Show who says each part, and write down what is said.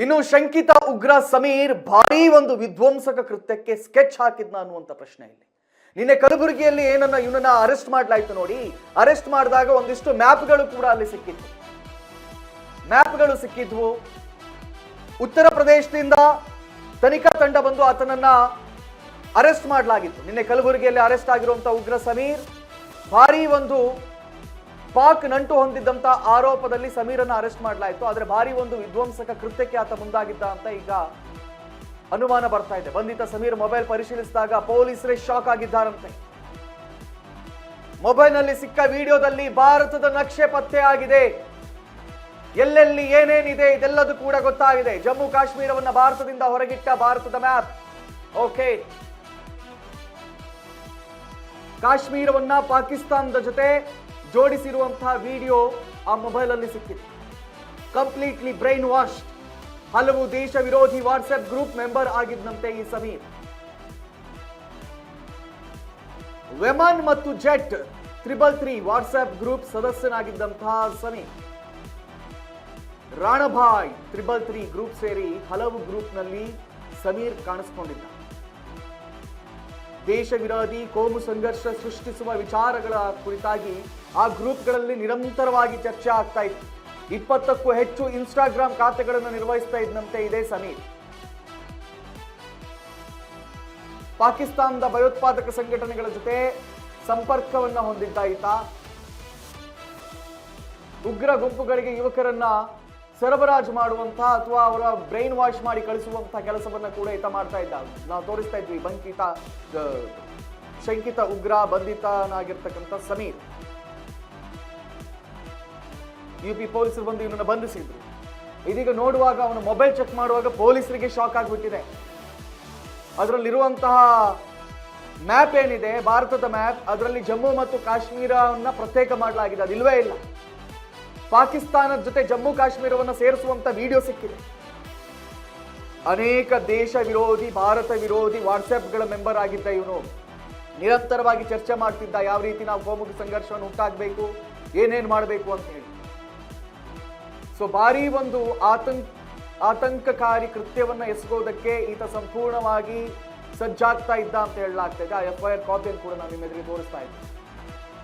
Speaker 1: ಇನ್ನು ಶಂಕಿತ ಉಗ್ರ ಸಮೀರ್ ಭಾರೀ ಒಂದು ವಿಧ್ವಂಸಕ ಕೃತ್ಯಕ್ಕೆ ಸ್ಕೆಚ್ ಹಾಕಿದ್ನ ಅನ್ನುವಂತ ಪ್ರಶ್ನೆ ಇಲ್ಲಿ. ನಿನ್ನೆ ಕಲಬುರಗಿಯಲ್ಲಿ ಇವನನ್ನ ಅರೆಸ್ಟ್ ಮಾಡಲಾಯಿತು ನೋಡಿ. ಅರೆಸ್ಟ್ ಮಾಡಿದಾಗ ಒಂದಿಷ್ಟು ಮ್ಯಾಪ್ಗಳು ಕೂಡ ಅಲ್ಲಿ ಸಿಕ್ಕಿತ್ತು. ಮ್ಯಾಪ್ಗಳು ಸಿಕ್ಕಿದ್ವು. ಉತ್ತರ ಪ್ರದೇಶದಿಂದ ತನಿಖಾ ತಂಡ ಬಂದು ಆತನನ್ನ ಅರೆಸ್ಟ್ ಮಾಡಲಾಗಿತ್ತು. ನಿನ್ನೆ ಕಲಬುರಗಿಯಲ್ಲಿ ಅರೆಸ್ಟ್ ಆಗಿರುವಂತ ಉಗ್ರ ಸಮೀರ್ ಭಾರೀ ಒಂದು ಪಾಕ್ ನಂಟು ಹೊಂದಿದ್ದಂತ ಆರೋಪದಲ್ಲಿ ಸಮೀರನ್ನ ಅರೆಸ್ಟ್ ಮಾಡಲಾಯಿತು. ಆದ್ರೆ ಭಾರಿ ಒಂದು ವಿಧ್ವಂಸಕ ಕೃತ್ಯಕ್ಕೆ ಆತ ಮುಂದಾಗಿದ್ದ ಅಂತ ಈಗ ಅನುಮಾನ ಬರ್ತಾ ಇದೆ. ಬಂಧಿತ ಸಮೀರ್ ಮೊಬೈಲ್ ಪರಿಶೀಲಿಸಿದಾಗ ಪೊಲೀಸರೇ ಶಾಕ್ ಆಗಿದ್ದಾರಂತೆ. ಮೊಬೈಲ್ ನಲ್ಲಿ ಸಿಕ್ಕ ವಿಡಿಯೋದಲ್ಲಿ ಭಾರತದ ನಕ್ಷೆ ಪತ್ತೆ ಆಗಿದೆ. ಎಲ್ಲೆಲ್ಲಿ ಏನೇನಿದೆ ಇದೆಲ್ಲದೂ ಕೂಡ ಗೊತ್ತಾಗಿದೆ. ಜಮ್ಮು ಕಾಶ್ಮೀರವನ್ನ ಭಾರತದಿಂದ ಹೊರಗಿಟ್ಟ ಭಾರತದ ಮ್ಯಾಪ್. ಓಕೆ, ಕಾಶ್ಮೀರವನ್ನ ಪಾಕಿಸ್ತಾನದ ಜೊತೆ ಜೋಡಿಸಿರುವಂತಹ ವಿಡಿಯೋ ಆ ಮೊಬೈಲ್ ಅಲ್ಲಿ ಸಿಕ್ಕಿದೆ. Completely brain wash. ಹಲವು ದೇಶ ವಿರೋಧಿ ವಾಟ್ಸ್ಆಪ್ ಗ್ರೂಪ್ ಮೆಂಬರ್ ಆಗಿದ್ದಂತೆ ಈ ಸಮೀರ್. ವೆಮನ್ ಮತ್ತು ಜೆಟ್ 333 ವಾಟ್ಸ್ಆಪ್ ಗ್ರೂಪ್ ಸದಸ್ಯನಾಗಿದ್ದಂತಹ ಸಮೀರ್. ರಾಣಭಾಯ್ 333 ಗ್ರೂಪ್ ಸೇರಿ ಹಲವು ಗ್ರೂಪ್ನಲ್ಲಿ ಸಮೀರ್ ಕಾಣಿಸಿಕೊಂಡಿದ್ದ. ದೇಶ ವಿರೋಧಿ ಕೋಮು ಸಂಘರ್ಷ ಸೃಷ್ಟಿಸುವ ವಿಚಾರಗಳ ಕುರಿತಾಗಿ ಆ ಗ್ರೂಪ್ಗಳಲ್ಲಿ ನಿರಂತರವಾಗಿ ಚರ್ಚೆ ಆಗ್ತಾ ಇತ್ತು. 20ಕ್ಕೂ ಹೆಚ್ಚು ಇನ್ಸ್ಟಾಗ್ರಾಮ್ ಖಾತೆಗಳನ್ನು ನಿರ್ವಹಿಸ್ತಾ ಇದ್ದಂತೆ ಇದೇ ಸಮೀರ್. ಪಾಕಿಸ್ತಾನದ ಭಯೋತ್ಪಾದಕ ಸಂಘಟನೆಗಳ ಜೊತೆ ಸಂಪರ್ಕವನ್ನ ಹೊಂದಿದ್ದ ಈತ. ಉಗ್ರ ಗುಂಪುಗಳಿಗೆ ಯುವಕರನ್ನ ಸರಬರಾಜು ಮಾಡುವಂತಹ ಅಥವಾ ಅವರ ಬ್ರೈನ್ ವಾಶ್ ಮಾಡಿ ಕಳಿಸುವಂತಹ ಕೆಲಸವನ್ನ ಕೂಡ ಈತ ಮಾಡ್ತಾ ಇದ್ದ. ನಾವು ತೋರಿಸ್ತಾ ಇದ್ವಿ ಶಂಕಿತ ಉಗ್ರ ಬಂಧಿತನಾಗಿರ್ತಕ್ಕಂಥ ಸಮೀರ್. ಯುಪಿ ಪೊಲೀಸರು ಬಂದು ಇವನನ್ನು ಬಂಧಿಸಿದ್ರು. ಇದೀಗ ನೋಡುವಾಗ ಅವನ ಮೊಬೈಲ್ ಚೆಕ್ ಮಾಡುವಾಗ ಪೊಲೀಸರಿಗೆ ಶಾಕ್ ಆಗಿಬಿಟ್ಟಿದೆ. ಅದರಲ್ಲಿರುವಂತಹ ಮ್ಯಾಪ್ ಏನಿದೆ, ಭಾರತದ ಮ್ಯಾಪ್, ಅದರಲ್ಲಿ ಜಮ್ಮು ಮತ್ತು ಕಾಶ್ಮೀರವನ್ನ ಪ್ರತ್ಯೇಕ ಮಾಡಲಾಗಿದೆ. ಅದಿಲ್ವೇ ಇಲ್ಲ. ಪಾಕಿಸ್ತಾನದ ಜೊತೆ ಜಮ್ಮು ಕಾಶ್ಮೀರವನ್ನು ಸೇರಿಸುವಂತ ವಿಡಿಯೋ ಸಿಕ್ಕಿದೆ. ಅನೇಕ ದೇಶ ವಿರೋಧಿ, ಭಾರತ ವಿರೋಧಿ ವಾಟ್ಸ್ಆಪ್ಗಳ ಮೆಂಬರ್ ಆಗಿದ್ದ ಇವನು. ನಿರಂತರವಾಗಿ ಚರ್ಚೆ ಮಾಡ್ತಿದ್ದ ಯಾವ ರೀತಿ ನಾವು ಕೋಮು ಸಂಘರ್ಷವನ್ನು ಉಂಟಾಗಬೇಕು, ಏನೇನು ಮಾಡಬೇಕು ಅಂತ ಹೇಳಿ. ಸೊ ಭಾರಿ ಒಂದು ಆತಂಕಕಾರಿ ಕೃತ್ಯವನ್ನ ಎಸಗೋದಕ್ಕೆ ಈತ ಸಂಪೂರ್ಣವಾಗಿ ಸಜ್ಜಾಗ್ತಾ ಇದ್ದ ಅಂತ ಹೇಳಲಾಗ್ತಾ ಇದೆ. ಆ FIR ಕಾಪಿಯನ್ನು ಕೂಡ ನಾನು ನಿಮ್ಮ ಎದುರಿಗೆ ತೋರಿಸ್ತಾ ಇದ್ದೆ.